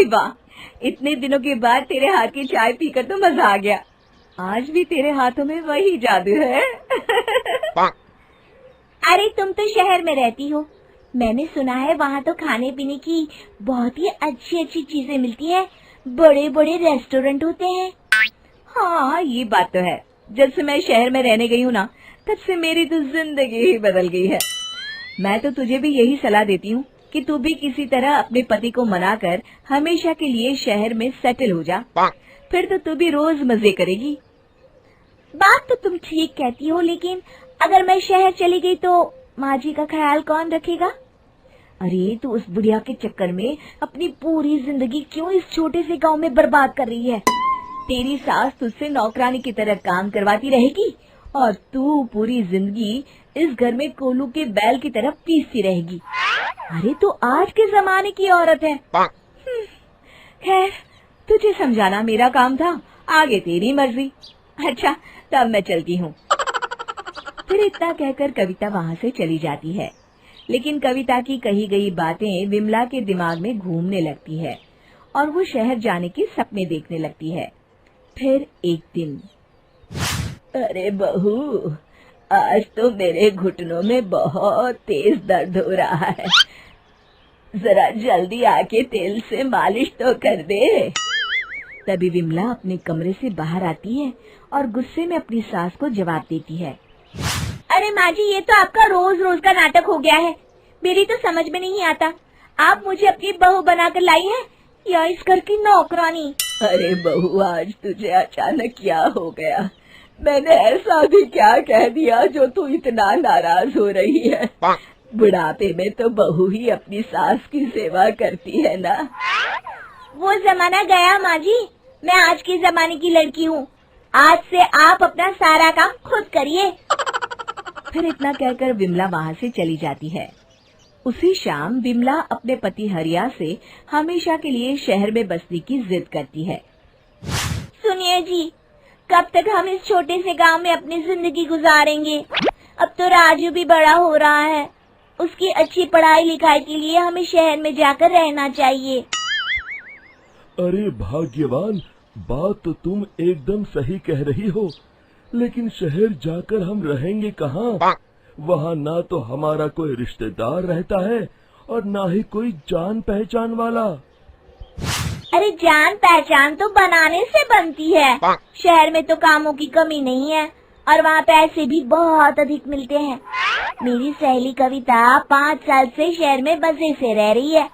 अरे वाह, इतने दिनों के बाद तेरे हाथ की चाय पीकर तो मजा आ गया। आज भी तेरे हाथों में वही जादू है। अरे तुम तो शहर में रहती हो, मैंने सुना है वहाँ तो खाने पीने की बहुत ही अच्छी अच्छी चीजें मिलती हैं, बड़े बड़े रेस्टोरेंट होते हैं। हाँ, ये बात तो है। जब से मैं शहर में रहने गई हूँ ना, तब से मेरी तो जिंदगी ही बदल गई है। मैं तो तुझे भी यही सलाह देती हूँ कि तू भी किसी तरह अपने पति को मनाकर हमेशा के लिए शहर में सेटल हो जा। फिर तो तू भी रोज मजे करेगी। बात तो तुम ठीक कहती हो, लेकिन अगर मैं शहर चली गई तो माँ जी का ख्याल कौन रखेगा? अरे तू उस बुढ़िया के चक्कर में अपनी पूरी जिंदगी क्यों इस छोटे से गांव में बर्बाद कर रही है? तेरी सास तुझसे नौकरानी की तरह काम करवाती रहेगी और तू पूरी जिंदगी इस घर में कोलू के बैल की तरह पीसती रहेगी। अरे तू आज के जमाने की औरत है। खैर, तुझे समझाना मेरा काम था, आगे तेरी मर्जी। अच्छा, तब मैं चलती हूँ। फिर इतना कहकर कविता वहाँ से चली जाती है। लेकिन कविता की कही गई बातें विमला के दिमाग में घूमने लगती है और वो शहर जाने के सपने देखने लगती है। फिर एक दिन, अरे बहू, आज तो मेरे घुटनों में बहुत तेज दर्द हो रहा है, जरा जल्दी आके तेल से मालिश तो कर दे। तभी विमला अपने कमरे से बाहर आती है और गुस्से में अपनी सास को जवाब देती है। अरे माँ जी, ये तो आपका रोज रोज का नाटक हो गया है। मेरी तो समझ में नहीं आता, आप मुझे अपनी बहू बनाकर लाई हैं या इस घर की नौकरानी? अरे बहू, आज तुझे अचानक क्या हो गया? मैंने ऐसा भी क्या कह दिया जो तू इतना नाराज हो रही है? बुढ़ापे में तो बहू ही अपनी सास की सेवा करती है ना। वो जमाना गया माँ जी, मैं आज के जमाने की लड़की हूँ। आज से आप अपना सारा काम खुद करिए। फिर इतना कहकर विमला वहाँ से चली जाती है। उसी शाम विमला अपने पति हरिया से हमेशा के लिए शहर में बसने की जिद करती है। सुनिए जी, कब तक हम इस छोटे से गांव में अपनी जिंदगी गुजारेंगे? अब तो राजू भी बड़ा हो रहा है, उसकी अच्छी पढ़ाई लिखाई के लिए हमें शहर में जाकर रहना चाहिए। अरे भाग्यवान, बात तो तुम एकदम सही कह रही हो, लेकिन शहर जाकर हम रहेंगे कहाँ? वहाँ ना तो हमारा कोई रिश्तेदार रहता है और ना ही कोई जान पहचान वाला। अरे जान पहचान तो बनाने से बनती है। शहर में तो कामों की कमी नहीं है और वहाँ पैसे भी बहुत अधिक मिलते हैं। मेरी सहेली कविता 5 साल से शहर में मजे से रह रही है।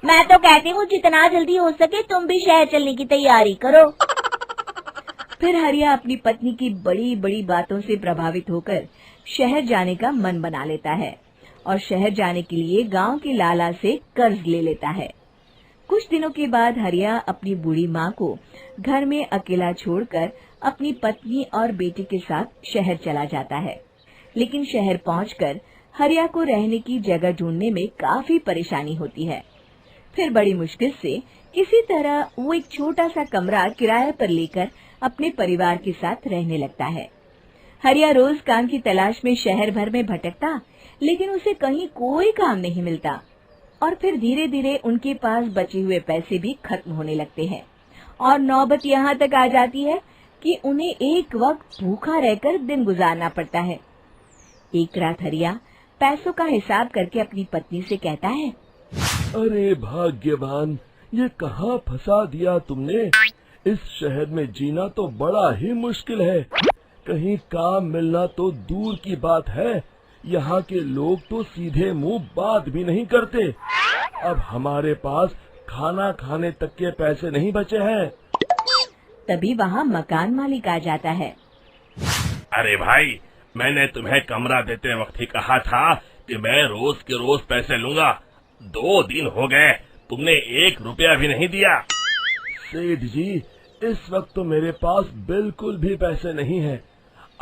मैं तो कहती हूँ जितना जल्दी हो सके तुम भी शहर चलने की तैयारी करो। फिर हरिया अपनी पत्नी की बड़ी बड़ी बातों से प्रभावित होकर शहर जाने का मन बना लेता है और शहर जाने के लिए गांव के लाला से कर्ज ले लेता है। कुछ दिनों के बाद हरिया अपनी बूढ़ी माँ को घर में अकेला छोड़कर अपनी पत्नी और बेटे के साथ शहर चला जाता है। लेकिन शहर पहुंचकर हरिया को रहने की जगह ढूंढने में काफी परेशानी होती है। फिर बड़ी मुश्किल से किसी तरह वो एक छोटा सा कमरा किराए पर लेकर अपने परिवार के साथ रहने लगता है। हरिया रोज काम की तलाश में शहर भर में भटकता, लेकिन उसे कहीं कोई काम नहीं मिलता और फिर धीरे धीरे उनके पास बचे हुए पैसे भी खत्म होने लगते हैं और नौबत यहाँ तक आ जाती है कि उन्हें एक वक्त भूखा रहकर दिन गुजारना पड़ता है। एक रात हरिया पैसों का हिसाब करके अपनी पत्नी से कहता है, अरे भाग्यवान, ये कहाँ फंसा दिया तुमने? इस शहर में जीना तो बड़ा ही मुश्किल है, कहीं काम मिलना तो दूर की बात है। यहाँ के लोग तो सीधे मुंह बात भी नहीं करते। अब हमारे पास खाना खाने तक के पैसे नहीं बचे हैं। तभी वहाँ मकान मालिक आ जाता है। अरे भाई, मैंने तुम्हें कमरा देते वक्त ही कहा था कि मैं रोज के रोज पैसे लूंगा। 2 दिन हो गए, तुमने 1 रुपया भी नहीं दिया। सेठ जी, इस वक्त तो मेरे पास बिल्कुल भी पैसे नहीं हैं।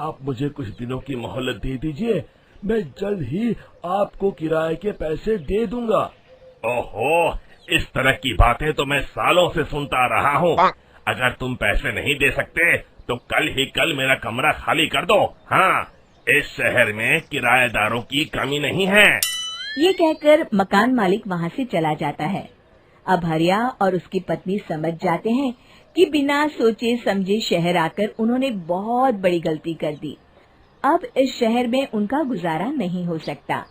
आप मुझे कुछ दिनों की मोहलत दे दीजिए, मैं जल्द ही आपको किराए के पैसे दे दूंगा। ओहो, इस तरह की बातें तो मैं सालों से सुनता रहा हूँ। अगर तुम पैसे नहीं दे सकते तो कल ही कल मेरा कमरा खाली कर दो। हाँ, इस शहर में किराएदारों की कमी नहीं है। ये कहकर मकान मालिक वहाँ से चला जाता है। अब हरिया और उसकी पत्नी समझ जाते हैं कि बिना सोचे समझे शहर आकर उन्होंने बहुत बड़ी गलती कर दी। अब इस शहर में उनका गुजारा नहीं हो सकता।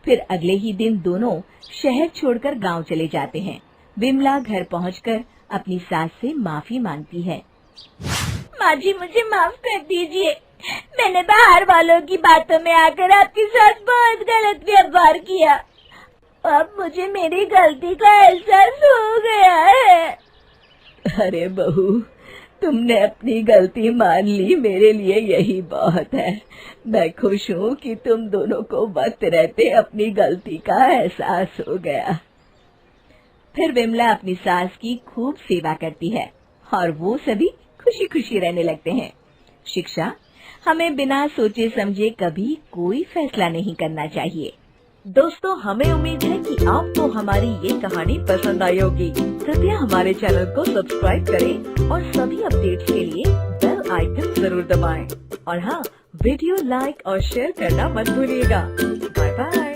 फिर अगले ही दिन दोनों शहर छोड़कर गांव चले जाते हैं। विमला घर पहुंचकर अपनी सास से माफी मांगती है। माँ जी, मुझे माफ कर दीजिए। मैंने बाहर वालों की बातों में आकर आपके साथ बहुत गलत व्यवहार किया। अब मुझे मेरी गलती का एहसास हो गया है। अरे बहू, तुमने अपनी गलती मान ली, मेरे लिए यही बहुत है। मैं खुश हूँ कि तुम दोनों को वक्त रहते अपनी गलती का एहसास हो गया। फिर विमला अपनी सास की खूब सेवा करती है और वो सभी खुशी खुशी रहने लगते हैं। शिक्षा: हमें बिना सोचे समझे कभी कोई फैसला नहीं करना चाहिए। दोस्तों, हमें उम्मीद है कि आपको हमारी ये कहानी पसंद आई होगी। कृपया हमारे चैनल को सब्सक्राइब करें और सभी अपडेट्स के लिए बेल आइकन जरूर दबाएं। और हाँ, वीडियो लाइक और शेयर करना मत भूलिएगा। Bye bye.